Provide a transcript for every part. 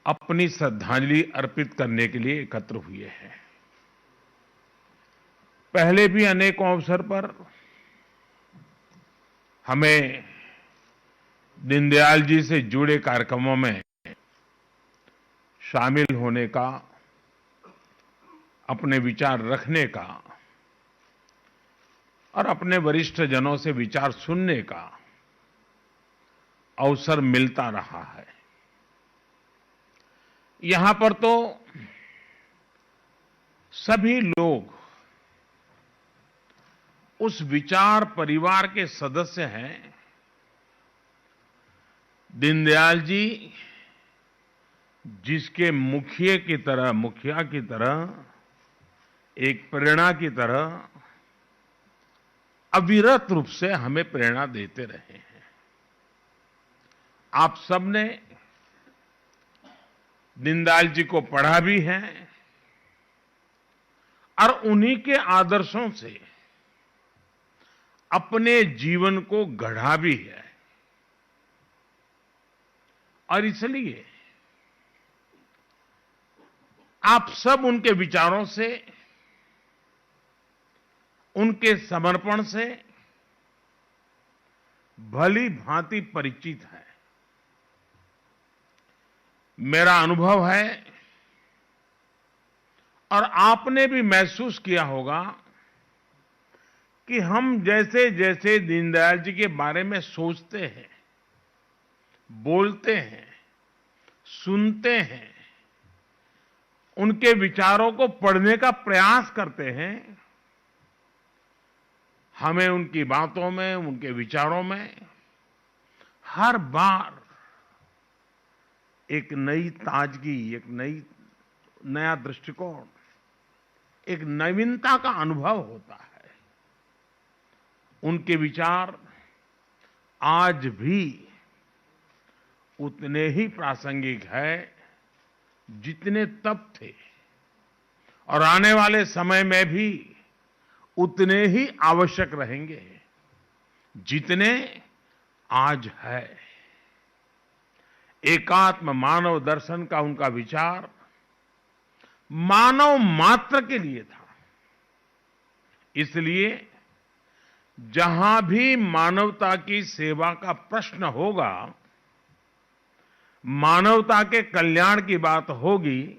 अपनी श्रद्धांजलि अर्पित करने के लिए एकत्र हुए हैं। पहले भी अनेकों अवसर पर हमें दीनदयाल जी से जुड़े कार्यक्रमों में शामिल होने का, अपने विचार रखने का और अपने वरिष्ठ जनों से विचार सुनने का अवसर मिलता रहा है। यहां पर तो सभी लोग उस विचार परिवार के सदस्य हैं। दीनदयाल जी जिसके मुखिया की तरह, एक प्रेरणा की तरह अविरत रूप से हमें प्रेरणा देते रहे हैं। आप सबने दीनदयाल जी को पढ़ा भी है और उन्हीं के आदर्शों से अपने जीवन को गढ़ा भी है। और इसलिए आप सब उनके विचारों से, उनके समर्पण से भली भांति परिचित है। मेरा अनुभव है और आपने भी महसूस किया होगा कि हम जैसे जैसे दीनदयाल जी के बारे में सोचते हैं, बोलते हैं, सुनते हैं, उनके विचारों को पढ़ने का प्रयास करते हैं, हमें उनकी बातों में, उनके विचारों में हर बार एक नई ताजगी, एक नया दृष्टिकोण, एक नवीनता का अनुभव होता है। उनके विचार आज भी उतने ही प्रासंगिक है जितने तब थे और आने वाले समय में भी उतने ही आवश्यक रहेंगे जितने आज है। एकात्म मानव दर्शन का उनका विचार मानव मात्र के लिए था। इसलिए जहां भी मानवता की सेवा का प्रश्न होगा, मानवता के कल्याण की बात होगी,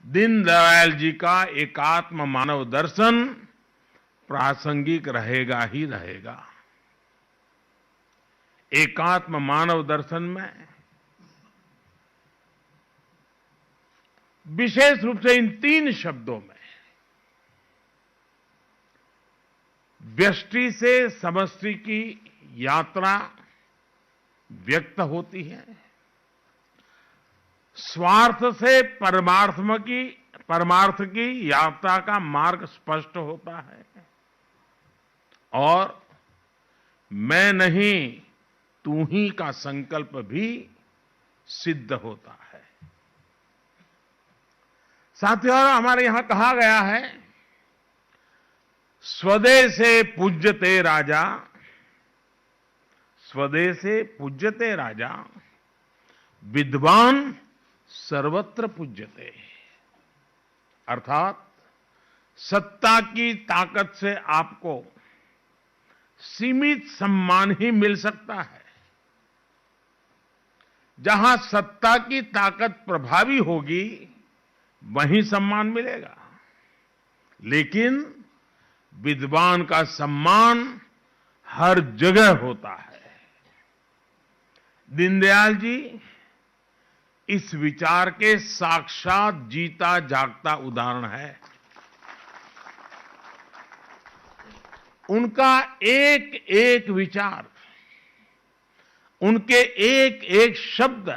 दीनदयाल जी का एकात्म मानव दर्शन प्रासंगिक रहेगा ही रहेगा। एकात्म मानव दर्शन में विशेष रूप से इन 3 शब्दों में व्यष्टि से समष्टि की यात्रा व्यक्त होती है, स्वार्थ से परमार्थ की यात्रा का मार्ग स्पष्ट होता है और मैं नहीं तू ही का संकल्प भी सिद्ध होता है। साथियों, हमारे यहां कहा गया है, स्वदेशे पूज्यते राजा, स्वदेशे पूज्यते राजा, विद्वान सर्वत्र पूज्यते। अर्थात सत्ता की ताकत से आपको सीमित सम्मान ही मिल सकता है। जहां सत्ता की ताकत प्रभावी होगी वहीं सम्मान मिलेगा, लेकिन विद्वान का सम्मान हर जगह होता है। दीनदयाल जी इस विचार के साक्षात जीता जागता उदाहरण है। उनका एक एक विचार, उनके एक एक शब्द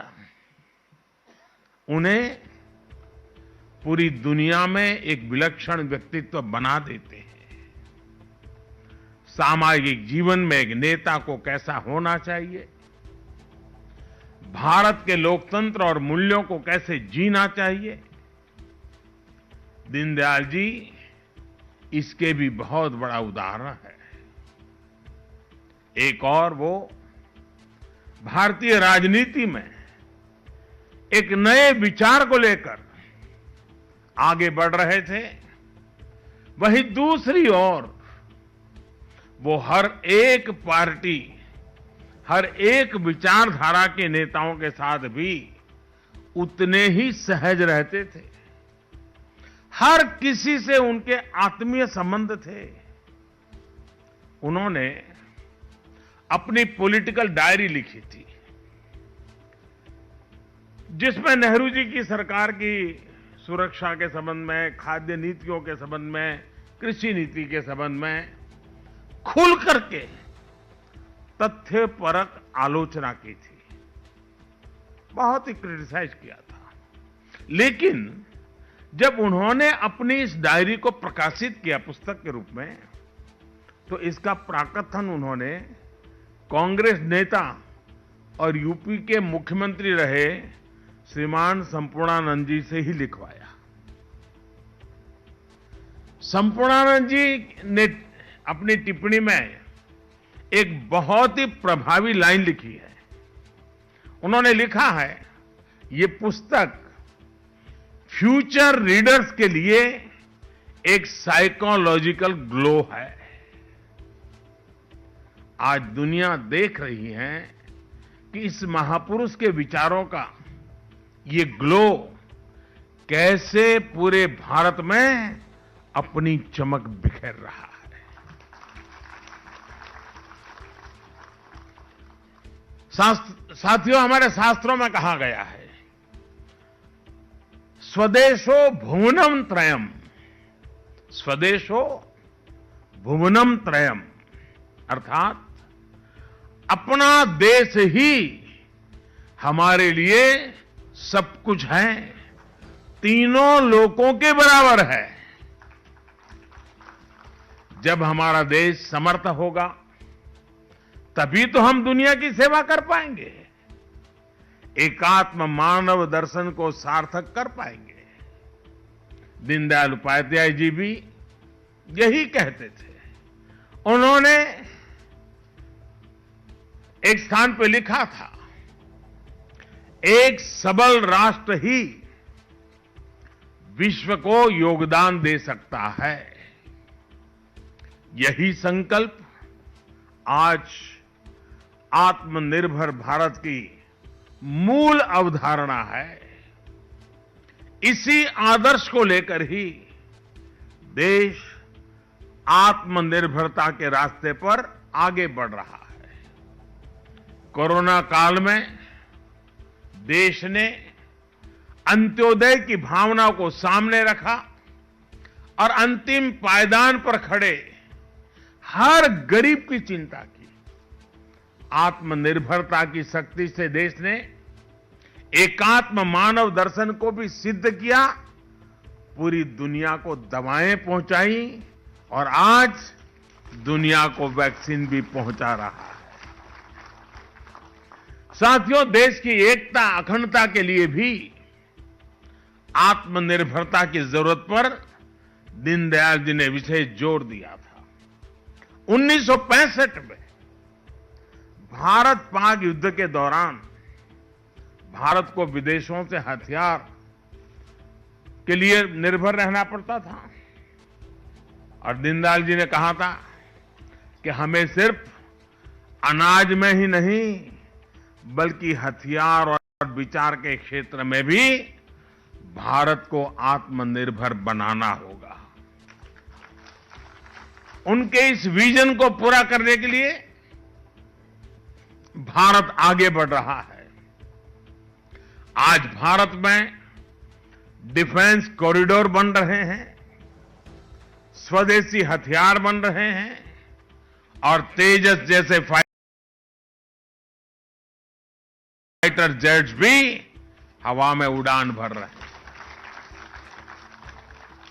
उन्हें पूरी दुनिया में एक विलक्षण व्यक्तित्व बना देते हैं। सामाजिक जीवन में एक नेता को कैसा होना चाहिए, भारत के लोकतंत्र और मूल्यों को कैसे जीना चाहिए, दीनदयाल जी इसके भी बहुत बड़ा उदाहरण है। एक और वो भारतीय राजनीति में एक नए विचार को लेकर आगे बढ़ रहे थे, वहीं दूसरी ओर वो हर एक पार्टी, हर एक विचारधारा के नेताओं के साथ भी उतने ही सहज रहते थे। हर किसी से उनके आत्मीय संबंध थे। उन्होंने अपनी पॉलिटिकल डायरी लिखी थी, जिसमें नेहरू जी की सरकार की सुरक्षा के संबंध में, खाद्य नीतियों के संबंध में, कृषि नीति के संबंध में खुल करके तथ्यपरक आलोचना की थी। बहुत ही क्रिटिसाइज किया था। लेकिन जब उन्होंने अपनी इस डायरी को प्रकाशित किया पुस्तक के रूप में, तो इसका प्राकथन उन्होंने कांग्रेस नेता और यूपी के मुख्यमंत्री रहे श्रीमान संपूर्णानंद जी से ही लिखवाया। संपूर्णानंद जी ने अपनी टिप्पणी में एक बहुत ही प्रभावी लाइन लिखी है। उन्होंने लिखा है, ये पुस्तक फ्यूचर रीडर्स के लिए एक साइकोलॉजिकल ग्लो है। आज दुनिया देख रही है कि इस महापुरुष के विचारों का ये ग्लो कैसे पूरे भारत में अपनी चमक बिखेर रहा है। साथियों, हमारे शास्त्रों में कहा गया है, स्वदेशो भुवनम त्रयम, स्वदेशो भुवनम त्रयम, अर्थात अपना देश ही हमारे लिए सब कुछ है, तीनों लोकों के बराबर है। जब हमारा देश समर्थ होगा, तभी तो हम दुनिया की सेवा कर पाएंगे, एकात्म मानव दर्शन को सार्थक कर पाएंगे। दीनदयाल उपाध्याय जी भी यही कहते थे। उन्होंने एक स्थान पर लिखा था, एक सबल राष्ट्र ही विश्व को योगदान दे सकता है। यही संकल्प आज आत्मनिर्भर भारत की मूल अवधारणा है। इसी आदर्श को लेकर ही देश आत्मनिर्भरता के रास्ते पर आगे बढ़ रहा है। कोरोना काल में देश ने अंत्योदय की भावना को सामने रखा और अंतिम पायदान पर खड़े हर गरीब की चिंता की। आत्मनिर्भरता की शक्ति से देश ने एकात्म मानव दर्शन को भी सिद्ध किया, पूरी दुनिया को दवाएं पहुंचाई और आज दुनिया को वैक्सीन भी पहुंचा रहा है। साथियों, देश की एकता अखंडता के लिए भी आत्मनिर्भरता की जरूरत पर दीनदयाल जी ने विशेष जोर दिया था। 1965 में भारत पाक युद्ध के दौरान भारत को विदेशों से हथियार के लिए निर्भर रहना पड़ता था और दीनदयाल जी ने कहा था कि हमें सिर्फ अनाज में ही नहीं बल्कि हथियार और विचार के क्षेत्र में भी भारत को आत्मनिर्भर बनाना होगा। उनके इस विजन को पूरा करने के लिए भारत आगे बढ़ रहा है। आज भारत में डिफेंस कॉरिडोर बन रहे हैं, स्वदेशी हथियार बन रहे हैं और तेजस जैसे फाइटर जेट्स भी हवा में उड़ान भर रहे हैं।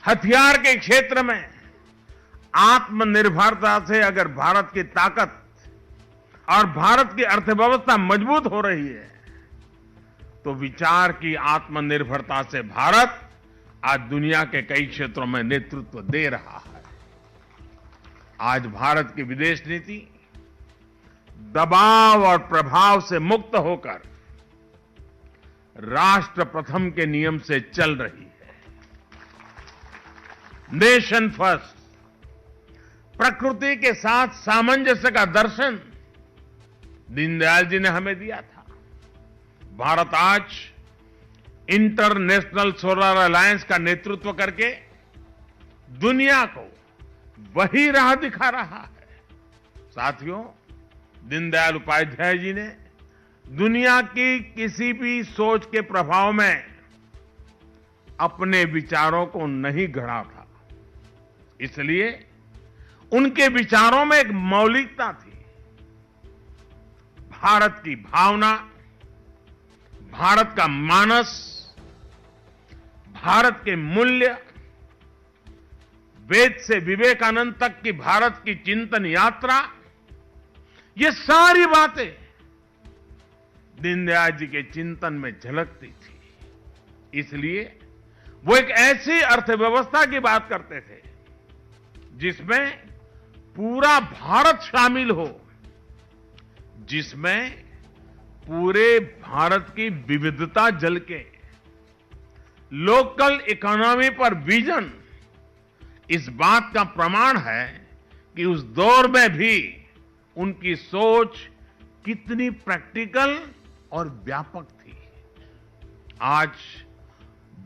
हथियार के क्षेत्र में आत्मनिर्भरता से अगर भारत की ताकत और भारत की अर्थव्यवस्था मजबूत हो रही है, तो विचार की आत्मनिर्भरता से भारत आज दुनिया के कई क्षेत्रों में नेतृत्व दे रहा है। आज भारत की विदेश नीति दबाव और प्रभाव से मुक्त होकर राष्ट्र प्रथम के नियम से चल रही है। नेशन फर्स्ट, प्रकृति के साथ सामंजस्य का दर्शन दीनदयाल जी ने हमें दिया था। भारत आज इंटरनेशनल सोलर अलायंस का नेतृत्व करके दुनिया को वही राह दिखा रहा है। साथियों, दीनदयाल उपाध्याय जी ने दुनिया की किसी भी सोच के प्रभाव में अपने विचारों को नहीं गढ़ा था, इसलिए उनके विचारों में एक मौलिकता थी। भारत की भावना, भारत का मानस, भारत के मूल्य, वेद से विवेकानंद तक की भारत की चिंतन यात्रा, ये सारी बातें दीनदयाल जी के चिंतन में झलकती थी। इसलिए वो एक ऐसी अर्थव्यवस्था की बात करते थे जिसमें पूरा भारत शामिल हो, जिसमें पूरे भारत की विविधता झलके। लोकल इकोनॉमी पर विजन इस बात का प्रमाण है कि उस दौर में भी उनकी सोच कितनी प्रैक्टिकल और व्यापक थी। आज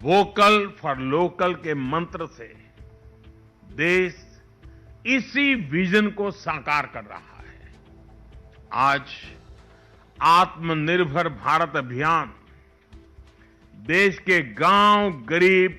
वोकल फॉर लोकल के मंत्र से देश इसी विजन को साकार कर रहा है। आज आत्मनिर्भर भारत अभियान देश के गांव, गरीब